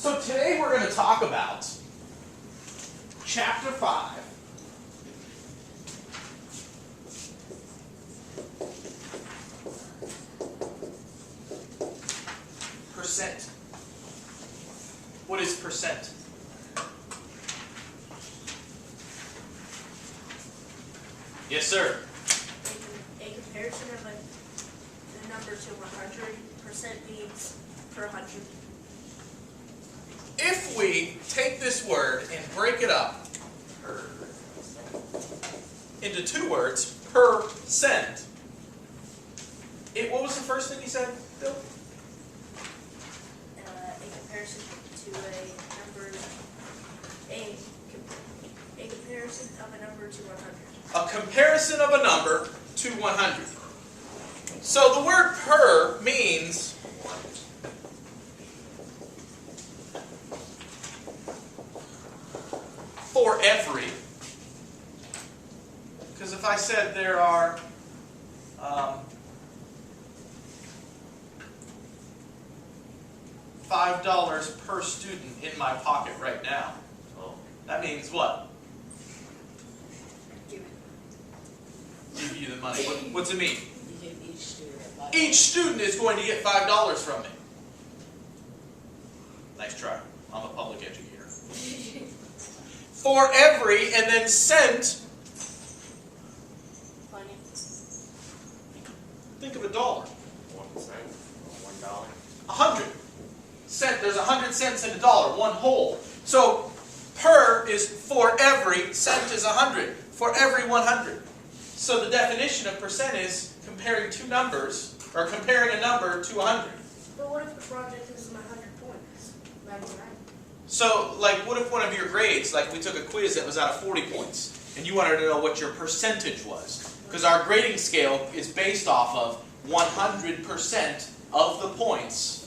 So today we're going to talk about Chapter 5. Percent. What is percent? Yes, sir. A comparison of a number to 100% means per 100. If we take this word and break it up into two words, percent. What was the first thing you said, Bill? A comparison to a number, a comparison of a number to 100. A comparison of a number to 100. So the word per means for every. Because if I said there are $5 per student in my pocket right now, that means what? Give you the money. What's it mean? You give each student $5. Each student is going to get $5 from me. Nice try. I'm a public educator. For every, and then cent. Funny. Think of a dollar. 1 cent or $1. 100 cent. There's 100 cents in a dollar. One whole. So per is for every. Cent is 100. For every 100. So the definition of percent is comparing two numbers, or comparing a number to 100. But what if the project is 100 points? 99. So, like, what if one of your grades, like we took a quiz that was out of 40 points, and you wanted to know what your percentage was? Because our grading scale is based off of 100% of the points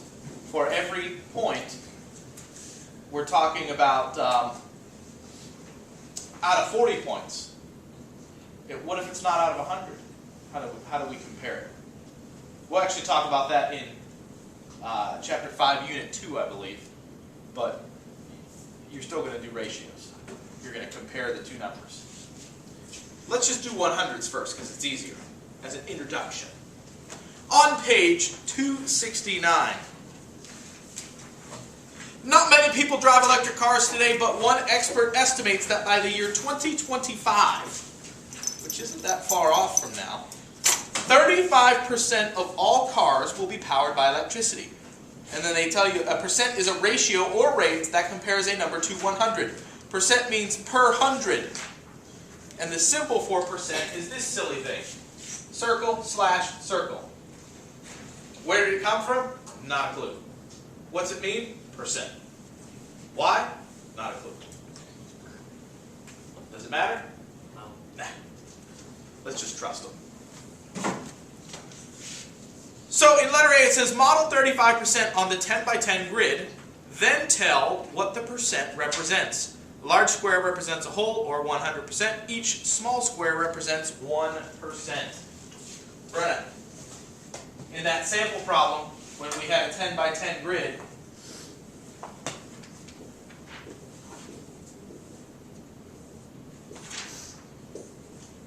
for every point. We're talking about out of 40 points. What if it's not out of 100? How do we compare it? We'll actually talk about that in Chapter 5, Unit 2, I believe. But you're still going to do ratios. You're going to compare the two numbers. Let's just do 100s first because it's easier as an introduction. On page 269. Not many people drive electric cars today, but one expert estimates that by the year 2025, which isn't that far off from now, 35% of all cars will be powered by electricity. And then they tell you a percent is a ratio or rate that compares a number to 100. Percent means per 100. And the symbol for percent is this silly thing. Circle slash circle. Where did it come from? Not a clue. What's it mean? Percent. Why? Not a clue. Does it matter? No. Nah. Let's just trust them. So in letter A it says model 35% on the 10 by 10 grid, then tell what the percent represents. A large square represents a whole, or 100%. Each small square represents 1%. Brenna, in that sample problem, when we had a 10 by 10 grid,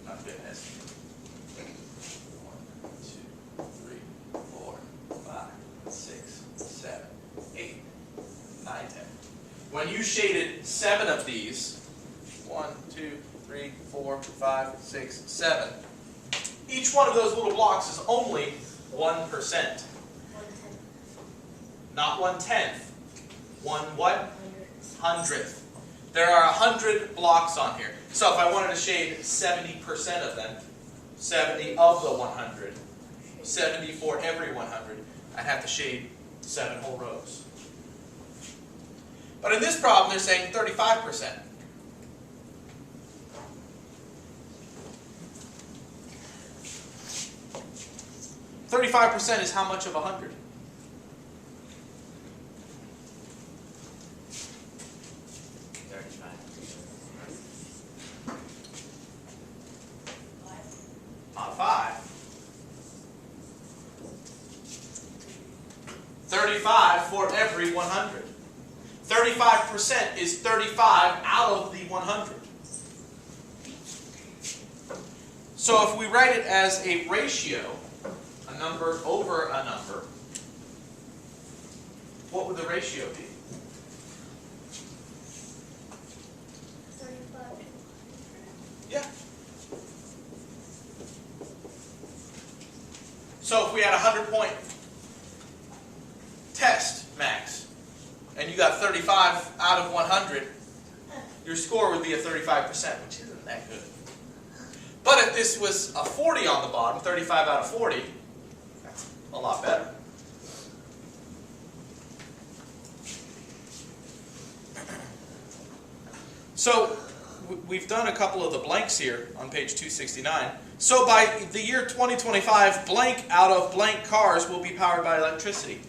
not good, has 1, 2, 3, 4, 5, 6, 7, 8, 9, 10. When you shaded 7 of these, 1, 2, 3, 4, 5, 6, 7, each one of those little blocks is only 1%. Not 1/10. 1 what? Hundredth. There are 100 blocks on here. So if I wanted to shade 70% of them, 70 of the 100, 70 for every 100, I'd have to shade 7 whole rows. But in this problem, they're saying 35%. %35 is how much of 100? Not 5. 35 for every 100. 35% is 35 out of the 100. So if we write it as a ratio, a number over a number, what would the ratio be? 35. Yeah. So if we had a 100-point test, Max, and you got 35 out of 100, your score would be a 35%, which isn't that good. But if this was a 40 on the bottom, 35 out of 40, that's a lot better. So we've done a couple of the blanks here on page 269. So by the year 2025, blank out of blank cars will be powered by electricity.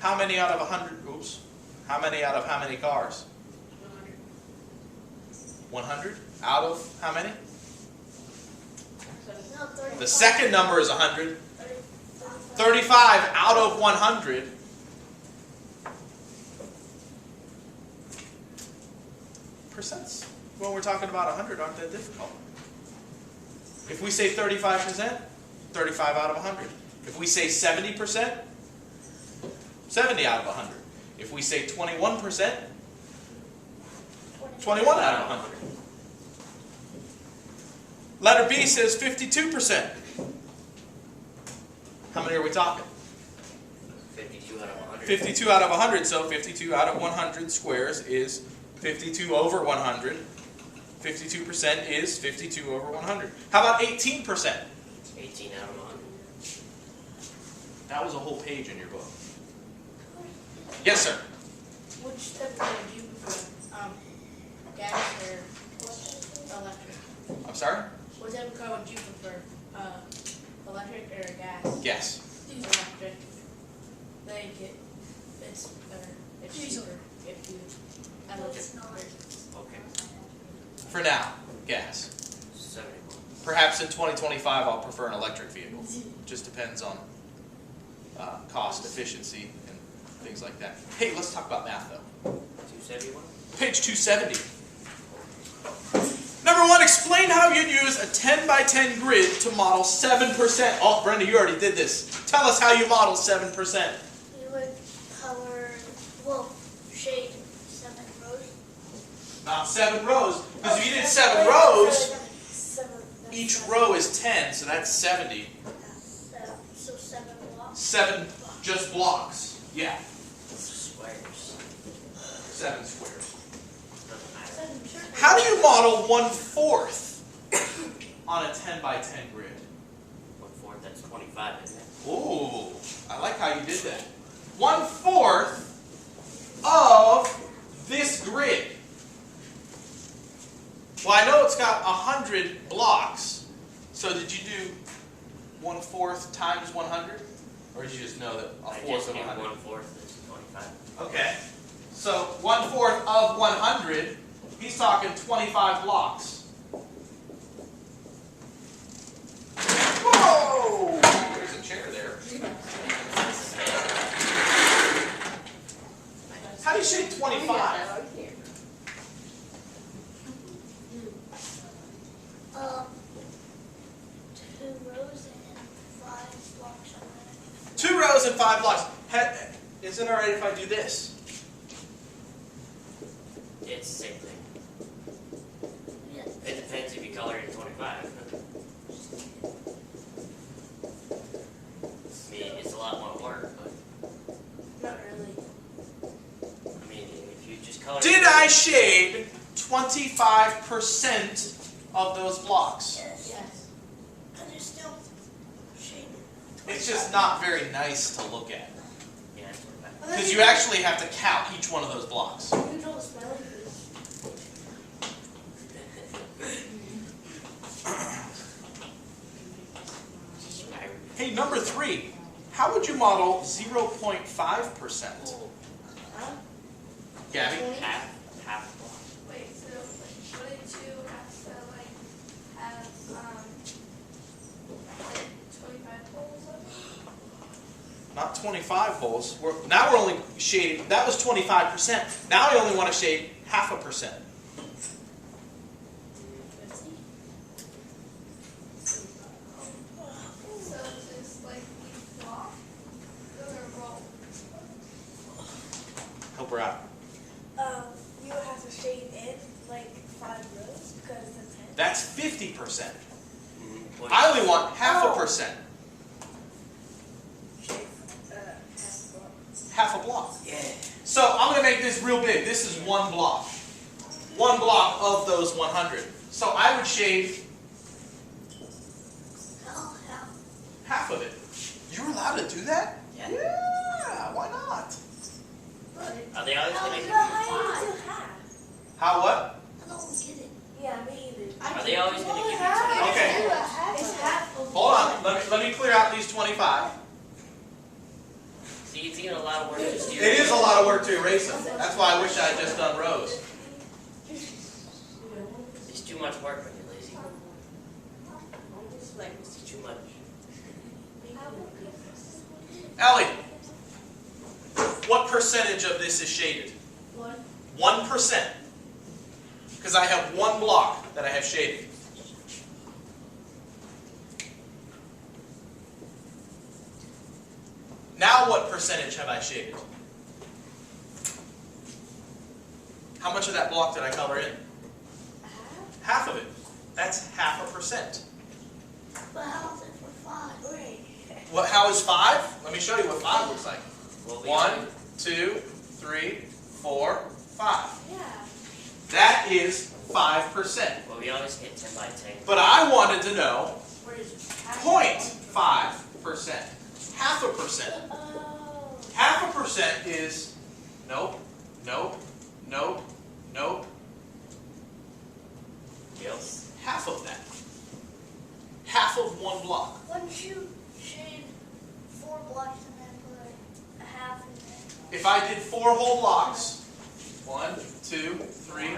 How many out of 100? Oops. How many out of how many cars? 100 out of how many? No, 35. The second number is 100. 35 out of 100. Percents, when we're talking about 100, aren't that difficult. If we say 35%, 35 out of 100. If we say 70%, 70 out of 100. If we say 21%, 21 out of 100. Letter B says 52%. How many are we talking? 52 out of 100. 52 out of 100, so 52 out of 100 squares is 52 over 100. 52% is 52 over 100. How about 18%? 18 out of 100. That was a whole page in your book. Yes, sir. Which type would you prefer? Gas or electric? I'm sorry? What type of car would you prefer? Electric or gas? Yes. Electric. It's better. It's cheaper if you electric. Okay. For now, gas. 71. Perhaps in 2025 I'll prefer an electric vehicle. Just depends on cost, efficiency, and things like that. Hey, let's talk about math though. 271. Page 270. Number 1, explain how you'd use a 10 by 10 grid to model 7%. Oh, Brenda, you already did this. Tell us how you model 7%. You would color, shade 7 rows. Not 7 rows, because if you did 7 rows, That's each 7. row is 10, so that's 70. So 7 blocks. 7 just blocks. Yeah, Squares. 7 squares. Doesn't matter. 7 circles. How do you model 1/4 on a 10 by 10 grid? 1/4, that's 25, isn't it? Ooh, I like how you did that. 1/4 of this grid. Well, I know it's got 100 blocks. So did you do 1/4 times 100? Or did you just know that a I fourth just of knew 100? 1/4 is 25. Okay. So 1/4 of 100, he's talking 25 blocks. Whoa! There's a chair there. How do you say 25? 2 rows and 5 blocks on that. 2 rows and 5 blocks. Is it alright if I do this? It's the same thing. Yes. It depends if you color it in 25. I mean, it's a lot more work, but Not really. I mean, if you just color Did it, I shade 25% of those blocks? Yes. Yes. And there's still shaded. It's just not very nice to look at. Yeah, it's 25. Because you actually have to count each one of those blocks. You draw a smiley face. Hey, number 3. How would you model 0.5%? Huh? Gabby? Half a block. Wait, so wouldn't you have to have like 25 poles up? not 25 holes. Now we're only shading, that was 25%. Now I only want to shade 0.5%. So just like each block, those are roll. Help her out. You would have to shade in like 5 rows because it's 10. That's 50%. Mm-hmm. I only want 0.5%. Shade half block. Half a block. Yeah. So I'm going to make this real big. This is one block. One block of those 100. So I would shade half of it. You're allowed to do that? Yeah. Yeah, why not? Are they always gonna give you How do you 5? do half? How what? I don't get it. Yeah, me either. Are they always gonna give you 2? Okay. It's half of Hold on. Let me clear out these 25. See, it's even a lot of work just to It is a lot of work to erase them. That's why I wish I had just done rows. It's too much work when you're lazy. It's like, It's too much. Ellie, what percentage of this is shaded? 1%. Because I have one block that I have shaded. Now what percentage have I shaded? How much of that block did I color in? Half of it. That's 0.5%. But how's it for 5? Wait. What? How is 5? Let me show you what 5 looks like. Well, we 1, 2, 3, 4, 5. Yeah. That is 5%. Well, we always get 10 by 10. But I wanted to know What is it? 0.5%. 0.5%. Oh. 0.5% is nope, nope, nope, nope. Yep. Half of that. Half of one block. Wouldn't you shade 4 blocks and then put a half in there? If I did 4 whole blocks, 1, 2, 3,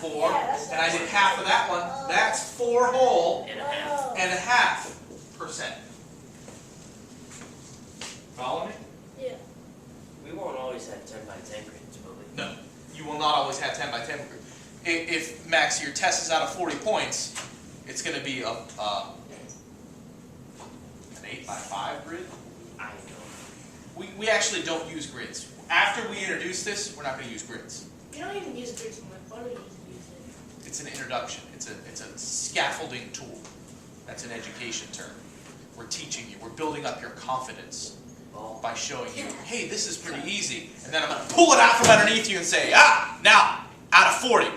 4, and I did half of that one, that's 4 whole And a half. and 0.5%. Follow me? Yeah. We won't always have 10 by 10 grids, will we? No. You will not always have 10 by 10 grid. If Max, your test is out of 40 points, it's going to be an 8 by 5 grid. I know. We actually don't use grids. After we introduce this, we're not going to use grids. You don't even use grids in my photo, you use it. It's an introduction. It's a scaffolding tool. That's an education term. We're teaching you. We're building up your confidence Oh. by showing you, hey, this is pretty easy. And then I'm going to pull it out from underneath you and say, now, out of 40.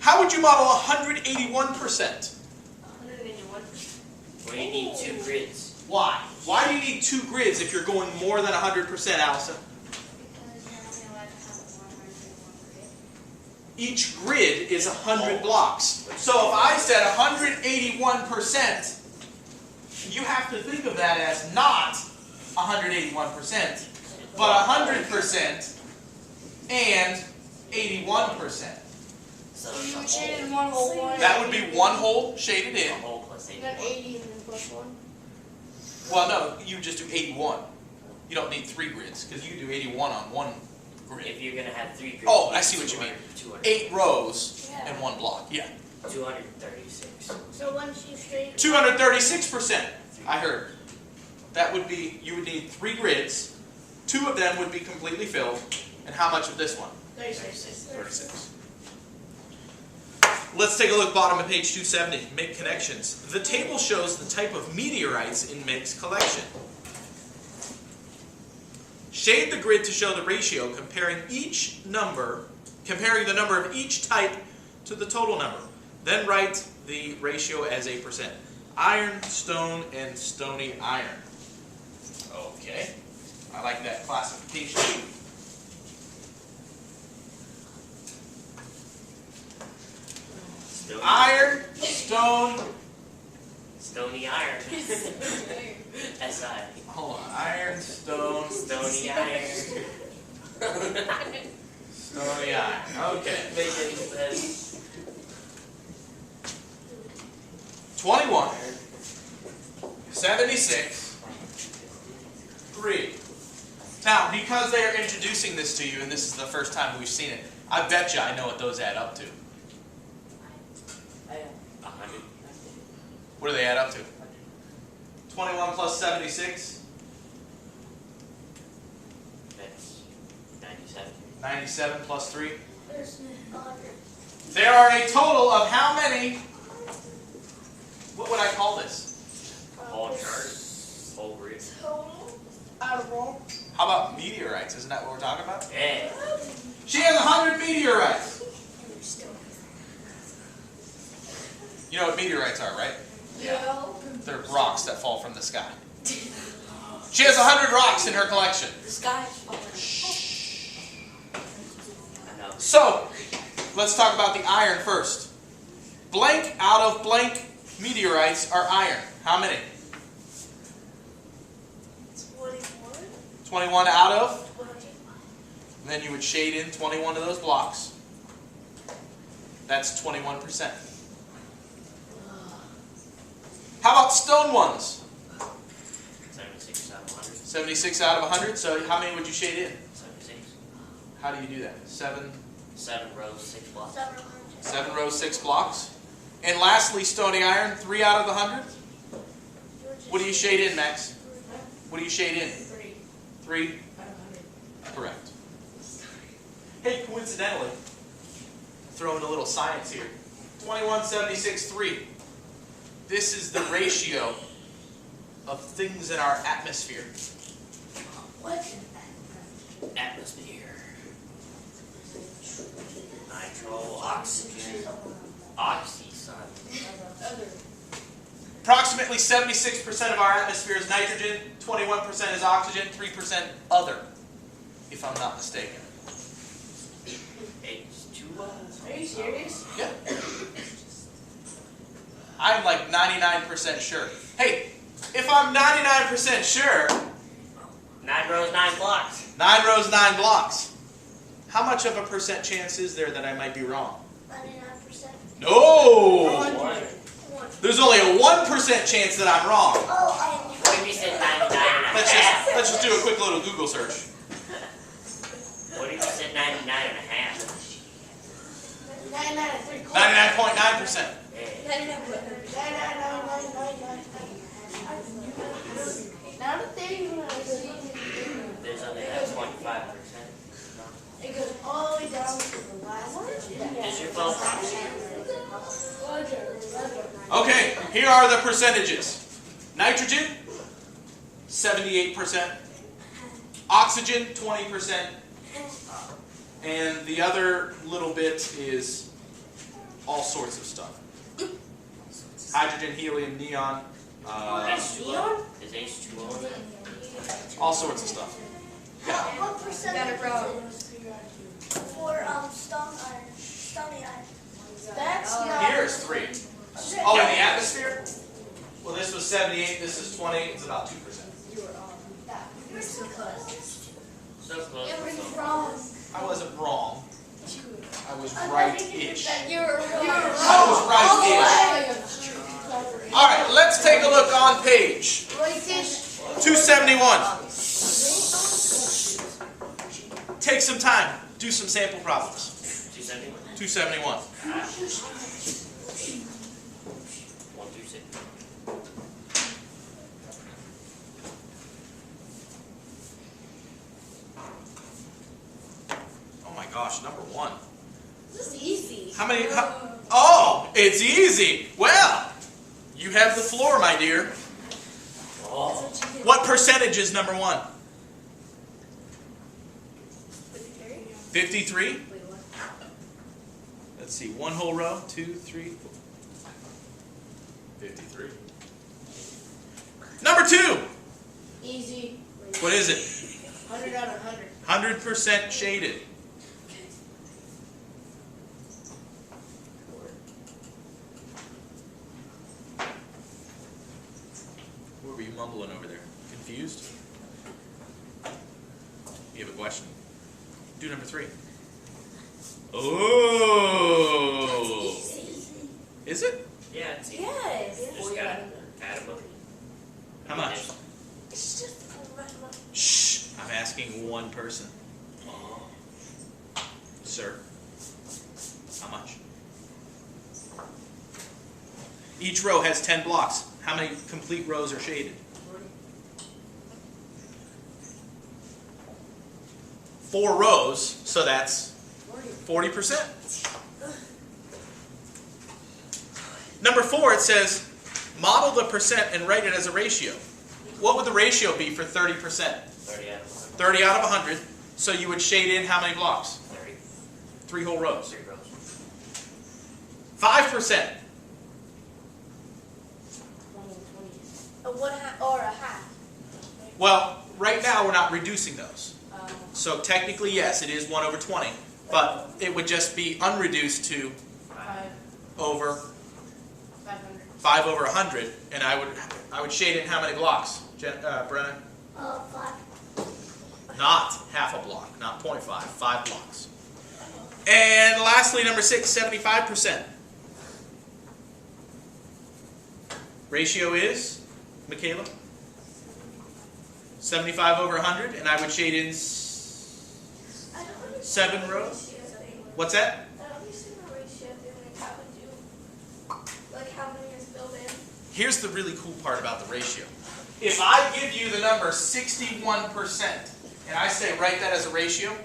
How would you model 181%? 181. Well, you need 2 grids. Why? Why do you need 2 grids if you're going more than 100%, Allison? Because you're only allowed to have 101 grid. Each grid is 100 blocks. So if I said 181%, you have to think of that as not 181%, but 100% and 81%. So it's a You shaded whole. in one whole one. That would be one hole shaded A in. whole plus And then 81. 80 and then plus 1. Well, no, you just do 81. You don't need 3 grids because you can do 81 on one grid. If you're going to have 3 grids. Oh, I see what you mean. 200, 8 rows Yeah. in one block. Yeah. 236. So once you shade 236%. I heard. That would be, you would need 3 grids. 2 of them would be completely filled. And how much of this one? 36. 36. Let's take a look bottom of page 270. Make connections. The table shows the type of meteorites in Meg's collection. Shade the grid to show the ratio comparing the number of each type to the total number. Then write the ratio as a percent. Iron, stone, and stony iron. Okay. I like that classification. Stony, Iron, stone, stony iron. S-I. hold on, iron, stone, Stony iron. stony iron. Okay. Make any sense. 21 76, 3. Now, because they are introducing this to you, and this is the first time we've seen it, I bet you I know what those add up to. 100. What do they add up to? 21 plus 76? That's 97. 97 plus 3? There's 100. There are a total of how many? What would I call this? Whole chart. Whole grid. Total out of all. How about meteorites? Isn't that what we're talking about? Yeah. She has 100 meteorites. You know what meteorites are, right? Yeah. They're rocks that fall from the sky. She has 100 rocks in her collection. The sky is falling. I know. So, let's talk about the iron first. Blank out of blank meteorites are iron. How many? 21. 21 out of? And then you would shade in 21 of those blocks. That's 21%. How about stone ones? 76 out of 100. 76 out of 100. So how many would you shade in? 76. How do you do that? 7 rows, 6 blocks. 7 rows, 6 blocks. And lastly, stony iron, 3 out of the 100. What do you shade in, Max? What do you shade in? 3 3? out of 100. Correct. Hey, coincidentally, throw in a little science here. 21, 76, 3. This is the ratio of things in our atmosphere. What? Atmosphere. Nitro, oxygen, oxy-sun. Approximately 76% of our atmosphere is nitrogen, 21% is oxygen, 3% other, if I'm not mistaken. H2O. Are you serious? Yeah. I'm like 99% sure. Hey, if I'm 99% sure, 9 rows, 9 blocks. 9 rows, 9 blocks. How much of a percent chance is there that I might be wrong? 99%. No! 1. There's only a 1% chance that I'm wrong. Oh, What if you said 99 and a half? Let's just do a quick little Google search. What if you said 99 and a half? 99.9%. Yeah. Now the thing There's only that 25%. it goes all the way down to the last one. Is your phone? Okay, here are the percentages. Nitrogen, 78%. Oxygen, 20%. And the other little bit is all sorts of stuff. Hydrogen, helium, neon, H2O? Is H2O in that? all sorts of stuff. What percent Got it wrong. for stony iron? That's not. Here is 3. Oh, in the atmosphere? Well, this was 78, this is 20, it's about 2%. You're so close. So close. It so was close. wrong. I wasn't wrong. I was right-ish. You're wrong. I was right-ish. All right, let's take a look on page 271. Take some time. Do some sample problems. 271. 271. 126. Oh my gosh, number 1. This is easy. How many? Oh, it's easy. Well, you have the floor, my dear. Oh. What percentage is number 1? 53? Let's see, 1 whole row, 2, 3, 4. 53. Number 2. Easy. What is it? 100 out of 100. 100% shaded. What were you mumbling over there? Confused? You have a question? Do number 3. Oh! Is it? Yeah, it's easy. Yes. Just gotta add them up. How much? It's just Shh. I'm asking one person. Sir. How much? Each row has 10 blocks. How many complete rows are shaded? 4 rows, so that's 40%. Number 4, it says, model the percent and write it as a ratio. What would the ratio be for 30%? 30 out of 100. 30 out of 100. So you would shade in how many blocks? 30. 3 whole rows. 3 rows. 5%. a 1/2 or a half. Well, right now we're not reducing those. So technically, yes, it is 1 over 20. But it would just be unreduced to 5, over 500. 5 over 100. And I would shade in how many blocks, Brenna? 5. Not half a block, not 0.5, 5 blocks. And lastly, number 6, 75%. Ratio is, Michaela? 75 over 100, and I would shade in 7 rows. What's that? I don't understand the ratio thing. Like, how would you, like, how many is filled in? Here's the really cool part about the ratio. If I give you the number 61%, and I say write that as a ratio,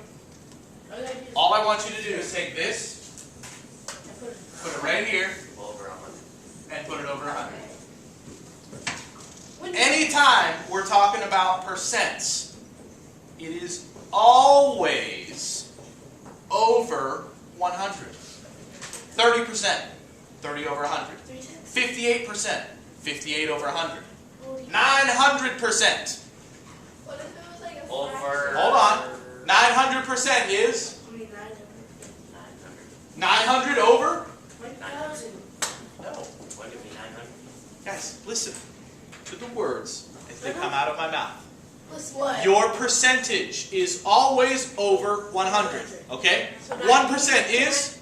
all I want you to do is take this, put it right here, Over 100. and put it over 100. Anytime we're talking about percents, it is always over 100. 30%, 30 over 100. 58%, 58 over 100. 900%. What if it was like a Over. Hold on. 900% is 900 over? 1,000. No. What if it be 900? Guys, listen to the words as they come out of my mouth. What? Your percentage is always over 100. Okay? 1% is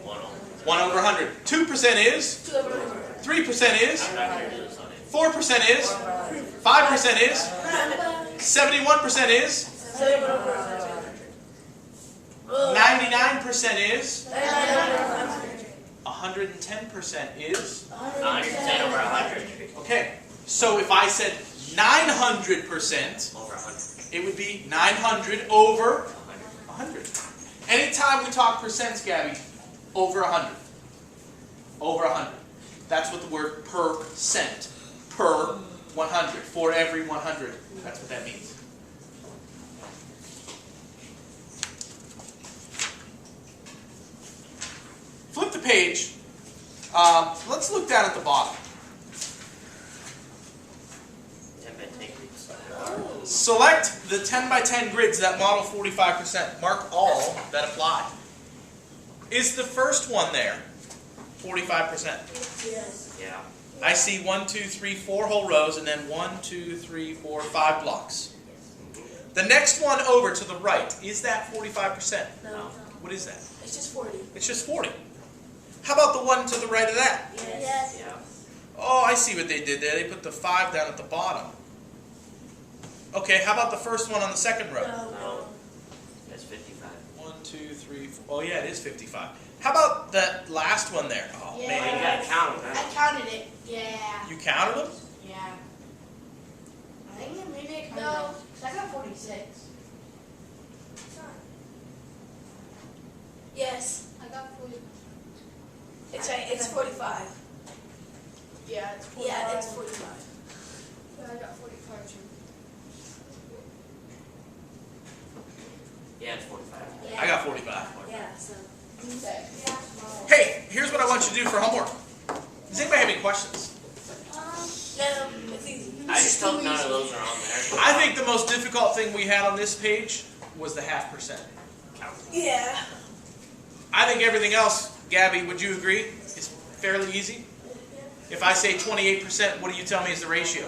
1 over. 1 over 100. 2% is 3% is I'm not going to do this on it. 4% is 5% is 71% is 99% is 110% is 110 over 100. okay. So if I said 900%, Over 100. it would be 900 over 100. 100. Anytime we talk percents, Gabby, over 100. Over 100. That's what the word percent. Per 100. For every 100. That's what that means. Flip the page. Let's look down at the bottom. 10 by 10 grids. Select the 10 by 10 grids that model 45%. Mark all that apply. Is the first one there 45%? Yes. Yeah. I see 1, 2, 3, 4 whole rows, and then 1, 2, 3, 4, 5 blocks. The next one over to the right, is that 45%? No. What is that? It's just 40. It's just 40. How about the one to the right of that? Yes. Yeah. Oh, I see what they did there. They put the 5 down at the bottom. Okay, how about the first one on the second row? No. That's 55. 1, 2, 3, 4. Oh, yeah, it is 55. How about that last one there? Oh, Yeah. Man, you man. gotta count them. I counted it. Yeah. You counted them? Yeah. I think maybe I counted No. it. 'Cause I got 46. Yes. I got 40. It's right. It's 45. Yeah, it's 45. Yeah, it's 45. Yeah, I got 45 too. Yeah, it's 45. Yeah. I got 45. Yeah. So. Okay. Hey, here's what I want you to do for homework. Does anybody have any questions? No, it's easy. I just hope none of those are on there. I think the most difficult thing we had on this page was the 0.5%. Yeah. I think everything else, Gabby, would you agree, is fairly easy? If I say 28%, what do you tell me is the ratio?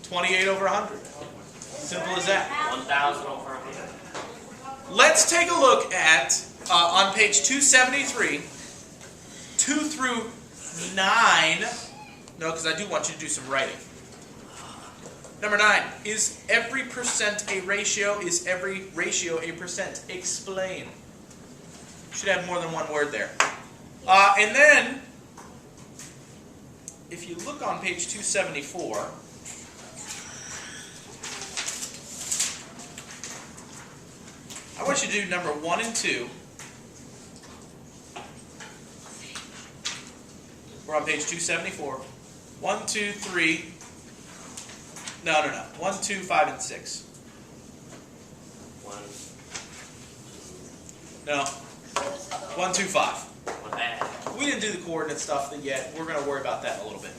28 over 100. Simple as that. 1,000 over 100. Let's take a look at, on page 273, 2 through 9 No, because I do want you to do some writing. Number 9, is every percent a ratio? Is every ratio a percent? Explain. Should have more than one word there. And then, if you look on page 274, I want you to do number 1 and 2. We're on page 274. 1, 2, 3. No. 1, 2, 5, and 6. 1. No. 1, 2, 5. One bad. We didn't do the coordinate stuff yet. We're going to worry about that in a little bit.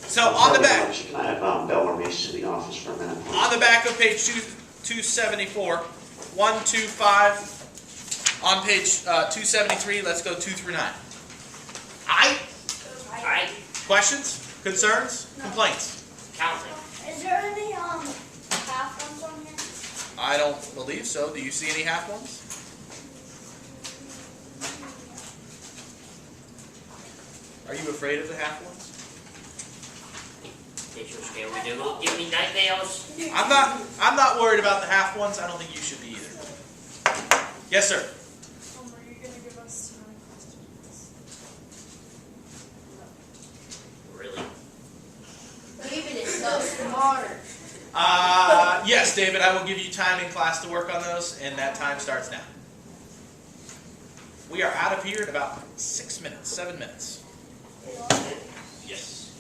So on the back. Can I have Bell or Mace to the office for a minute, please? On the back of page 274, 1, 2, 5. On page 273, let's go 2 through 9. Aye? Alright, Questions? Concerns? Complaints? counting. Is there any half ones on here? I don't believe so. Do you see any half ones? Are you afraid of the half ones? Picture scale we do. Give me nightmares. I'm not worried about the half ones. I don't think you should be either. Yes, sir. Are you going to give us 9 questions? Really? David is so smart. Yes, David, I will give you time in class to work on those, and that time starts now. We are out of here in about 6 minutes, 7 minutes. Yes.